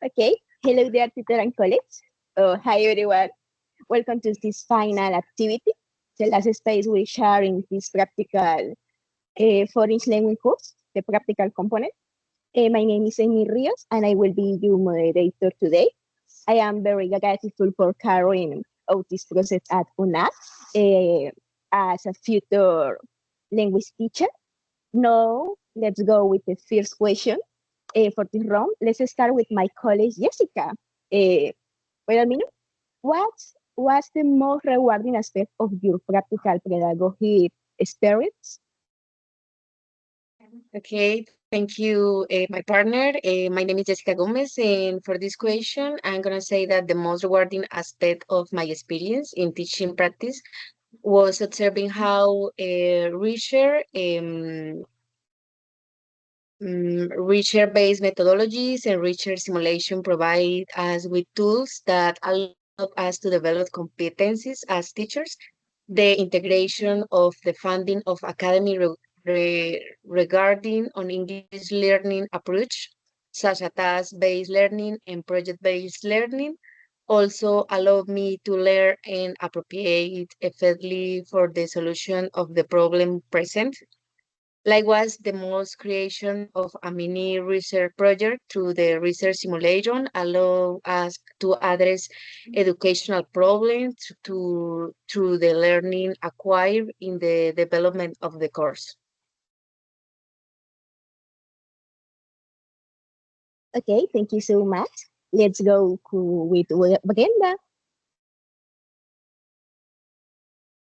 Okay. Hello there, teacher and colleagues. Hi, everyone. Welcome to this final activity, the last space we share in this practical foreign language course, the practical component. My name is Amy Rios, and I will be your moderator today. I am very grateful for carrying out this process at UNAP as a future language teacher. Now, let's go with the first question for this round. Let's start with my colleague Jessica. Wait a minute. What was the most rewarding aspect of your practical pedagogy experience? Okay, thank you, my partner. My name is Jessica Gomez, and for this question, I'm gonna say that the most rewarding aspect of my experience in teaching practice was observing how research-based methodologies and research simulation provide us with tools that allow us to develop competencies as teachers. The integration of the funding of academy regarding on English learning approach, such as task-based learning and project-based learning, also allowed me to learn and appropriate effectively for the solution of the problem present. Likewise, the most creation of a mini research project through the research simulation allow us to address educational problems through the learning acquired in the development of the course. Okay, thank you so much. Let's go with Brenda.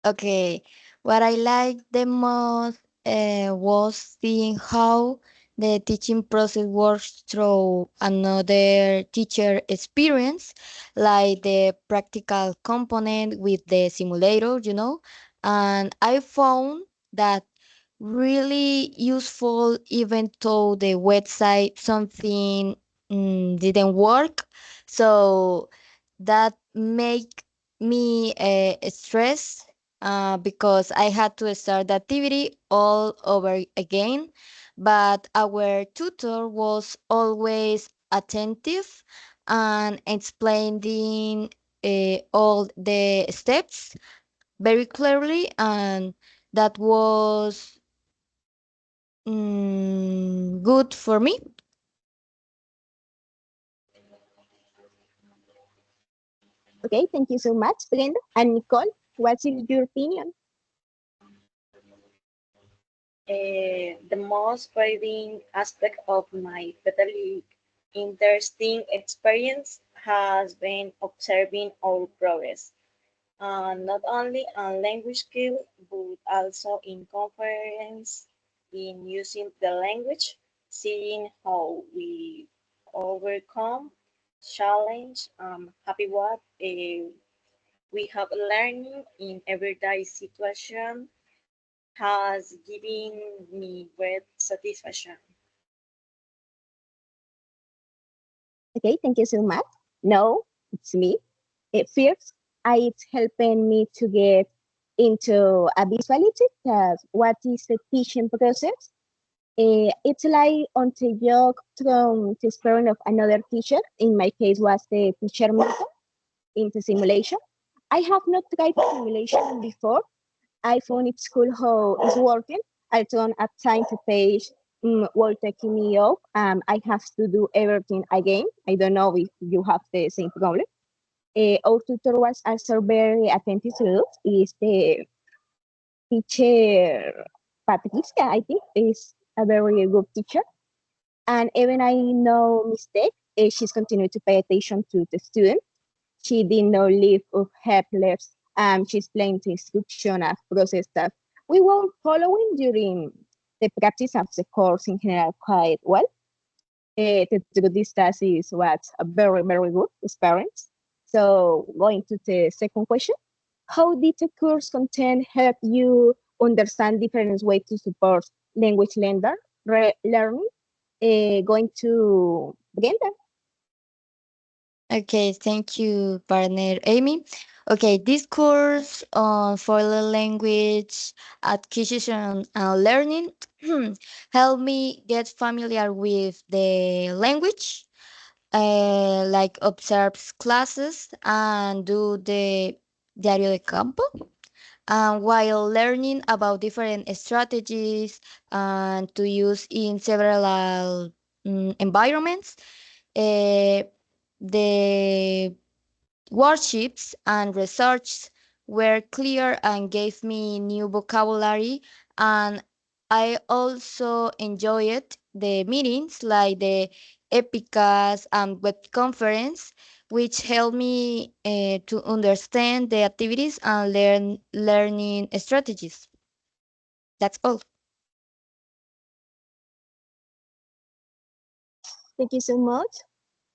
Okay, what I liked the most was seeing how the teaching process works through another teacher experience, like the practical component with the simulator. And I found that really useful even though the website something didn't work. So that make me stress because I had to start the activity all over again. But our tutor was always attentive and explaining all the steps very clearly, and that was good for me. Okay, thank you so much, Brenda. And Nicole, what's your opinion? The most rewarding aspect of my pedagogic interesting experience has been observing our progress, not only on language skill, but also in conference in using the language, seeing how we overcome challenge, happy what we have learning in everyday situation has given me great satisfaction. Okay, thank you so much. No, it's me. At first, it's helping me to get into a visuality of what is the teaching process. It's like until you from the experience of another teacher. In my case, was the teacher method in the simulation. I have not tried simulation before. I found it's cool how it's working. I don't have time to page will taking me off. I have to do everything again. I don't know if you have the same problem. Our tutor was also very attentive to us. Is the teacher Patricia, I think, is a very good teacher. And even I know mistake, she's continued to pay attention to the student. She did not leave of helpless. She explained the instruction of process that we were following during the practice of the course in general quite well. The distance is what a very, very good experience. So going to the second question, how did the course content help you understand different ways to support language learning? Going to Brenda. Okay, thank you, partner Amy. Okay, this course on foreign language acquisition and learning helped me get familiar with the language, like observe classes and do the diario de campo. While learning about different strategies and to use in several environments, uh, the worksheets and research were clear and gave me new vocabulary. And I also enjoyed the meetings like the epicas and web conference, which helped me to understand the activities and learning strategies. That's all. Thank you so much.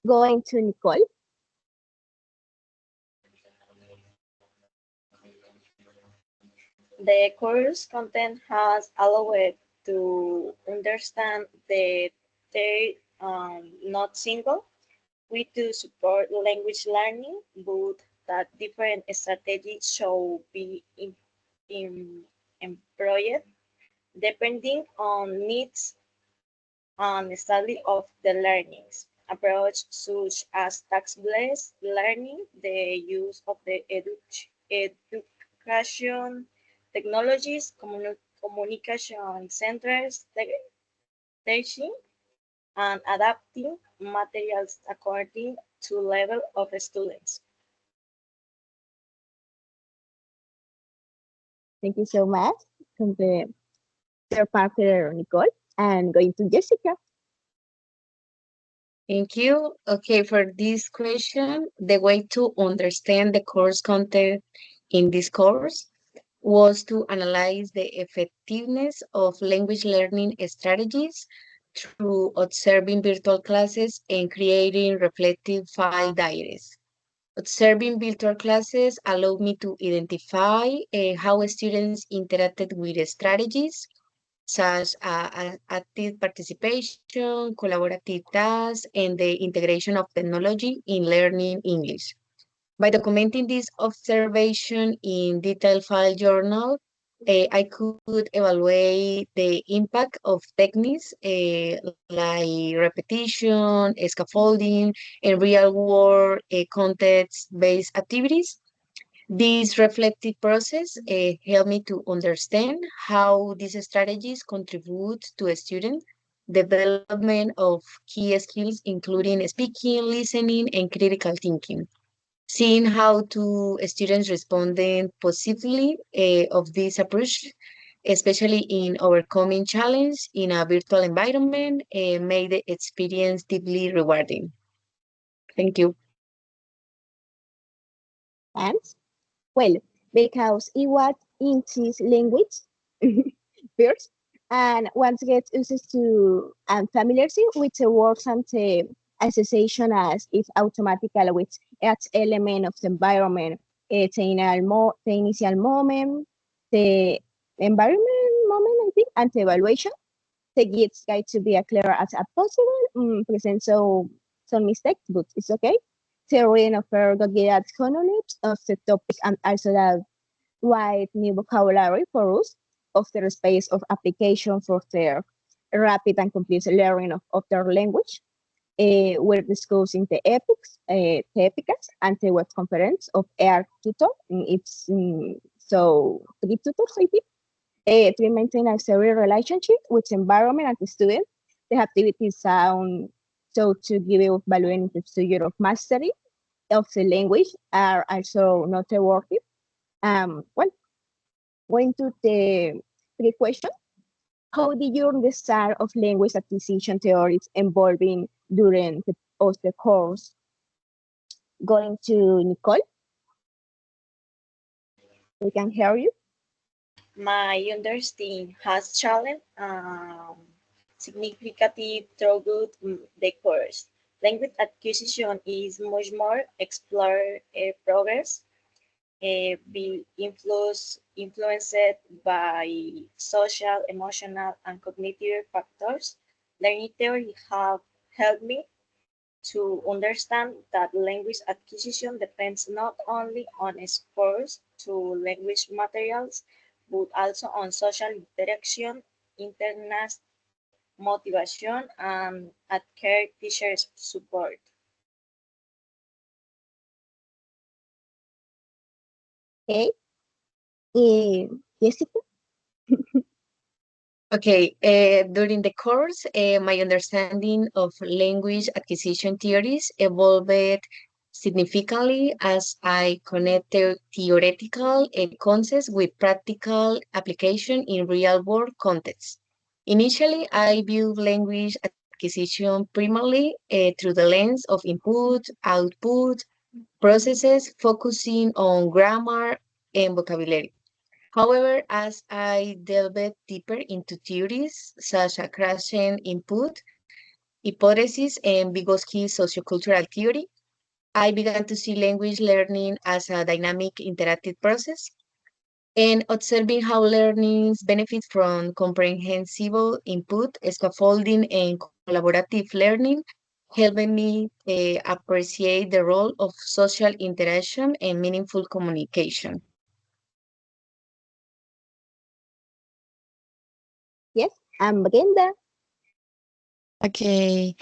Going to Nicole. The course content has allowed to understand the third not single way to support language learning, but that different strategies should be in, employed depending on needs and study of the learnings. Approach such as task-based learning, the use of the education technologies, communication centers, teaching and adapting materials according to level of students. Thank you so much. From the third partner, Nicole. And going to Jessica. Thank you. Okay, for this question, the way to understand the course content in this course was to analyze the effectiveness of language learning strategies through observing virtual classes and creating reflective file diaries. Observing virtual classes allowed me to identify how students interacted with strategies such as active participation, collaborative tasks, and the integration of technology in learning English. By documenting this observation in detailed file journal, I could evaluate the impact of techniques like repetition, scaffolding, and real-world context-based activities. This reflective process helped me to understand how these strategies contribute to a student development of key skills, including speaking, listening, and critical thinking. Seeing how two students responded positively of this approach, especially in overcoming challenge in a virtual environment, made the experience deeply rewarding. Thank you. And well, because it was in his language first, and once gets used to and familiarity with the words and the association as if automatically with each element of the environment, the initial moment, the environment moment, I think, and the evaluation. The gets guide to be as clear as possible. Present some mistakes, but it's okay. The reading of her got get knowledge of the topic and also that wide new vocabulary for us of the space of application for their rapid and complete learning of their language. We're discussing the epics and the web conference of Air Tutor. It's so 3 tutors, I think, to maintain a serious relationship with the environment and the student. The activities sound so to give you valuing the figure of mastery of the language are also noteworthy. Well, going to the three question. How did you understand of language acquisition theories evolving during the course? Going to Nicole, we can hear you. My understanding has challenged significantly throughout the course. Language acquisition is much more explore progress, be influenced by social, emotional, and cognitive factors. Learning theory have helped me to understand that language acquisition depends not only on exposure to language materials, but also on social interaction, internet motivation, and care teachers support. Okay. Jessica? Okay, during the course, my understanding of language acquisition theories evolved significantly as I connected theoretical concepts with practical application in real-world contexts. Initially, I viewed language acquisition primarily through the lens of input, output, processes focusing on grammar and vocabulary. However, as I delved deeper into theories such as Krashen input, hypothesis, and Vygotsky's sociocultural theory, I began to see language learning as a dynamic interactive process and observing how learning benefits from comprehensible input, scaffolding, and collaborative learning helped me appreciate the role of social interaction and meaningful communication. Yes, I'm Brenda. Okay.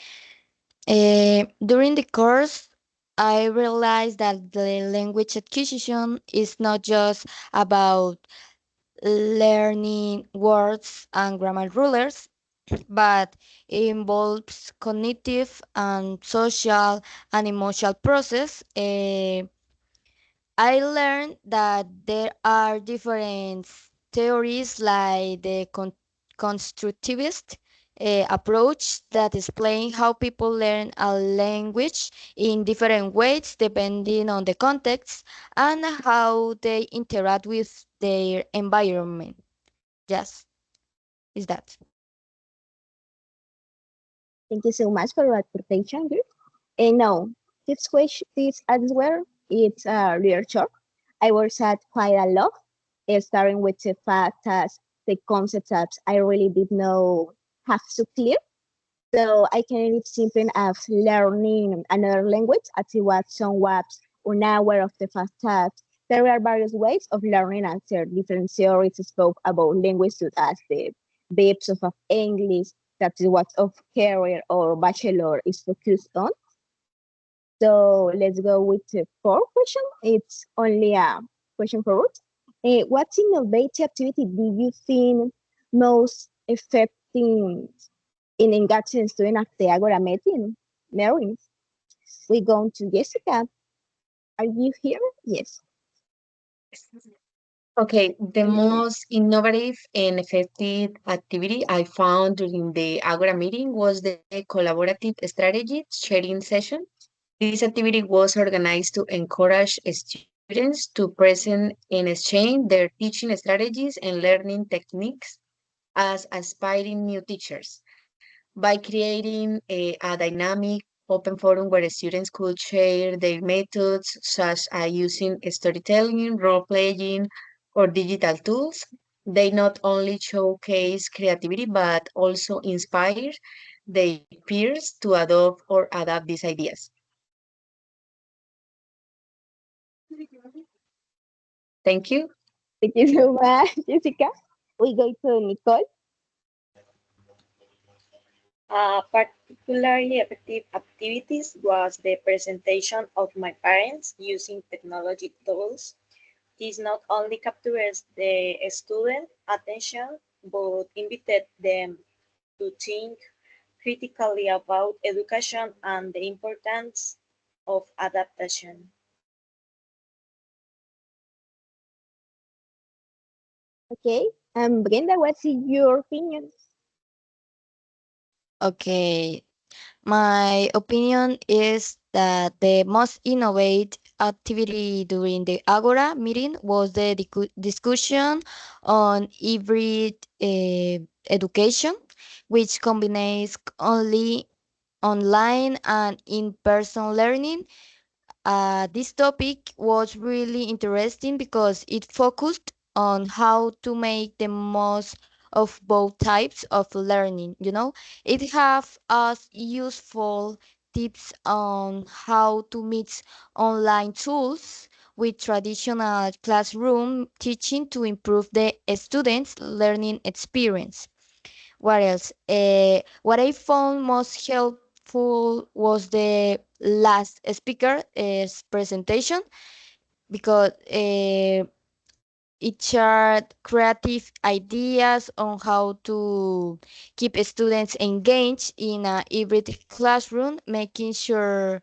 During the course, I realized that the language acquisition is not just about learning words and grammar rulers, but it involves cognitive and social and emotional process. I learned that there are different theories like the constructivist approach that explain how people learn a language in different ways depending on the context and how they interact with their environment. Yes, is that. Thank you so much for your presentation. And now, this answer it's real short. I was at quite a lot, starting with the fact that the concepts that I really did know have so clear. So I can read simple as learning another language as it was somewhat unaware of the fact that there are various ways of learning and there different theories spoke about language such as the babes of English, that is what of career or bachelor is focused on. So let's go with the fourth question. It's only a question for Ruth. What innovative activity do you think most effective in engaging students at the Agora meeting? Mary, we go to Jessica. Are you here? Yes. Okay, the most innovative and effective activity I found during the Agora meeting was the collaborative strategy sharing session. This activity was organized to encourage students to present and exchange their teaching strategies and learning techniques as aspiring new teachers by creating a dynamic open forum where students could share their methods, such as using storytelling, role playing, or digital tools. They not only showcase creativity but also inspire their peers to adopt or adapt these ideas. Thank you. Thank you so much, Jessica. We go to Nicole. Particularly effective activities was the presentation of my parents using technology tools. This not only captures the student attention, but invited them to think critically about education and the importance of adaptation. Okay. Brenda, what's your opinion? Okay, my opinion is that the most innovative activity during the Agora meeting was the discussion on hybrid education, which combines only online and in-person learning. This topic was really interesting because it focused on how to make the most of both types of learning. It have us useful tips on how to mix online tools with traditional classroom teaching to improve the students' learning experience. What else? What I found most helpful was the last speaker's presentation because It shared creative ideas on how to keep students engaged in a hybrid classroom, making sure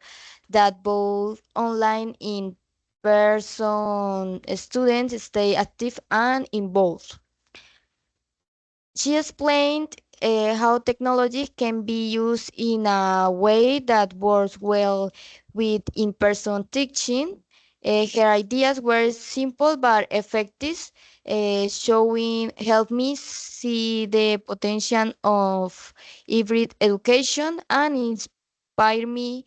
that both online in person students stay active and involved. She explained how technology can be used in a way that works well with in person teaching. Her ideas were simple but effective, showing helped me see the potential of hybrid education and inspire me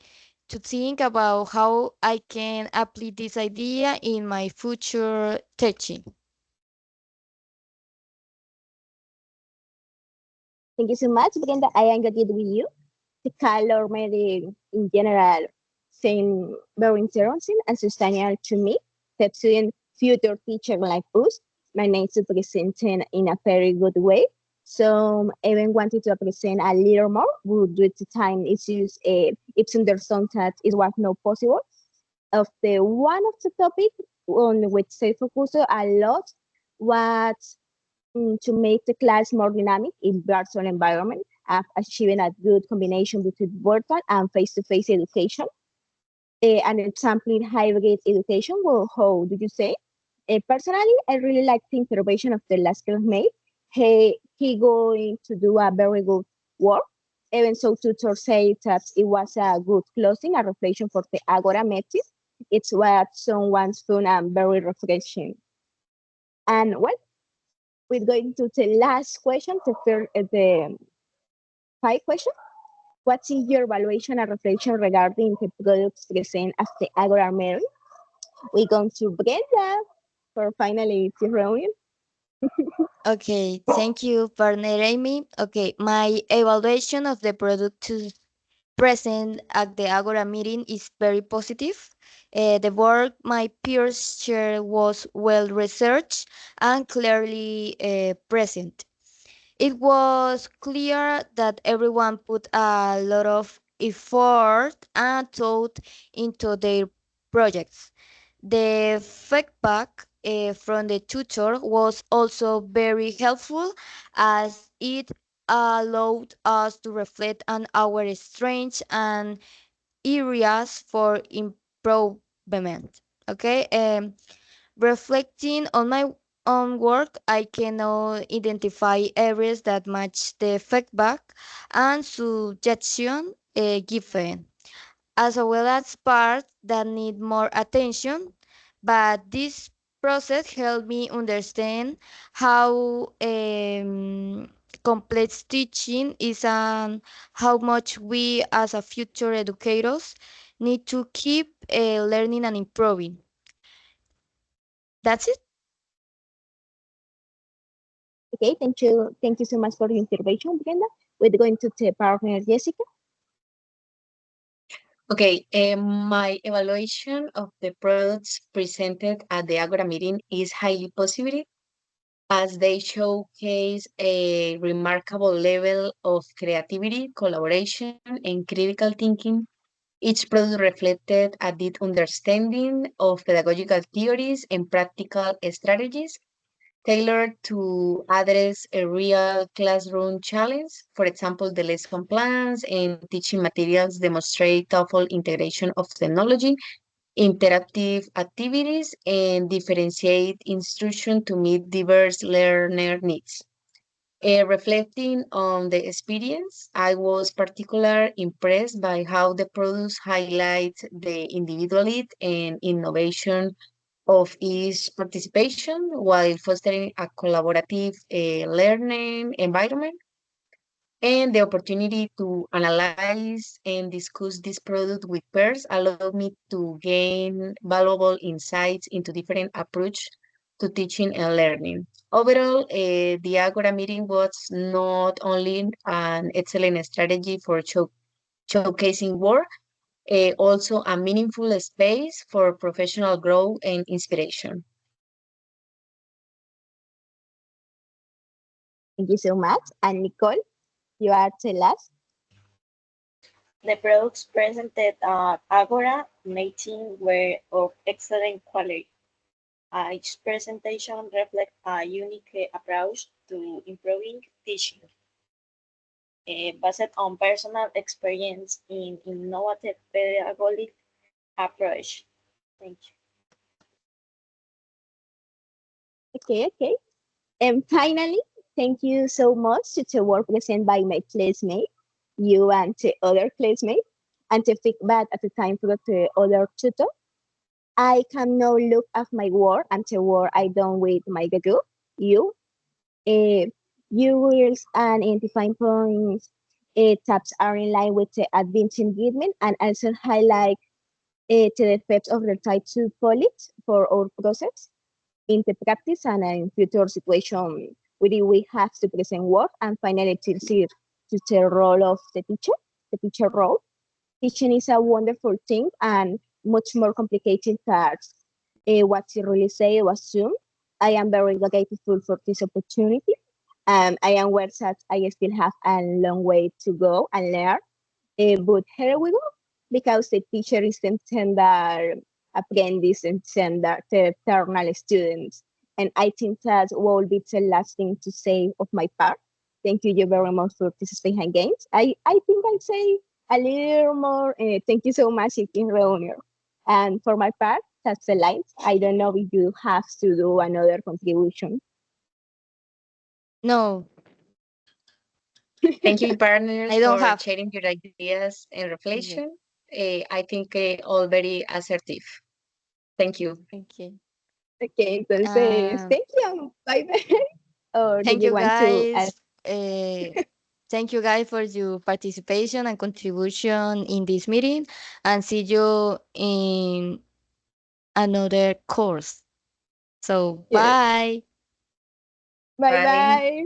to think about how I can apply this idea in my future teaching. Thank you so much, Brenda. I agree with you. The color made it in general seem very interesting and sustainable to me. The student future teacher like us managed to present in a very good way. So even wanted to present a little more, but due to time issues, it's understood that it was not possible. Of the one of the topic on which they focus a lot was to make the class more dynamic in virtual environment, achieving a good combination between virtual and face-to-face education. An example in hybrid education, well, how did you say? Personally, I really like the intervention of the last classmate. He going to do a very good work. Even so, tutor say that it was a good closing, a reflection for the Agora method. It's what someone's fun and very refreshing. And well, we're going to the last question, the five question. What's in your evaluation and reflection regarding the products present as the Agora Mary? We're going to Brenda for finally the reunion. Okay, thank you, partner Amy. Okay, my evaluation of the product present at the Agora meeting is very positive. The work my peers shared was well researched and clearly present. It was clear that everyone put a lot of effort and thought into their projects. The feedback from the tutor was also very helpful as it allowed us to reflect on our strengths and areas for improvement. Okay, reflecting on my own work, I can now identify areas that match the feedback and suggestion given, as well as parts that need more attention. But this process helped me understand how complex teaching is and how much we as a future educators need to keep learning and improving. That's it. Okay, thank you. Thank you so much for your intervention, Brenda. We're going to the partner Jessica. Okay, my evaluation of the products presented at the Agora meeting is highly positive as they showcase a remarkable level of creativity, collaboration, and critical thinking. Each product reflected a deep understanding of pedagogical theories and practical strategies tailored to address a real classroom challenge. For example, the lesson plans and teaching materials demonstrate thoughtful integration of technology, interactive activities, and differentiate instruction to meet diverse learner needs. Reflecting on the experience, I was particularly impressed by how the products highlight the individuality and innovation of each participation while fostering a collaborative learning environment. And the opportunity to analyze and discuss this product with peers allowed me to gain valuable insights into different approach to teaching and learning. Overall, the Agora meeting was not only an excellent strategy for showcasing work, also a meaningful space for professional growth and inspiration. Thank you so much. And Nicole, you are the last. The products presented at Agora meeting were of excellent quality. Each presentation reflects a unique approach to improving teaching, based on personal experience in innovative pedagogic approach. Thank you. Okay. And finally, thank you so much to the work presented by my classmate, you and the other classmate, and the feedback at the time from the other tutor. I can now look at my work and the work I done with my group, you. Uh, you will and identifying points tabs are in line with the advanced engagement and also highlight the effects of the type 2 policy for our process in the practice and in future situation where we have to present work. And finally, to see to the role of the teacher role. Teaching is a wonderful thing and much more complicated than what you really say or assume. I am very grateful for this opportunity. I am aware that I still have a long way to go and learn. But here we go, because the teacher is the intended apprentice and the eternal students. And I think that will be the last thing to say of my part. Thank you very much for this space and games. I think I'll say a little more. Thank you so much, in Reunion. And for my part, that's the lines. I don't know if you have to do another contribution. No, Thank you, partners, I don't for have. sharing your ideas and Yeah, reflection. I think all very assertive. Thank you. okay. Okay, entonces, Uh, thank you. Bye bye. Or do thank you you want to add? guys. Thank you guys for your participation and contribution in this meeting, and see you in another course. So Yes. bye. Bye Bye. bye.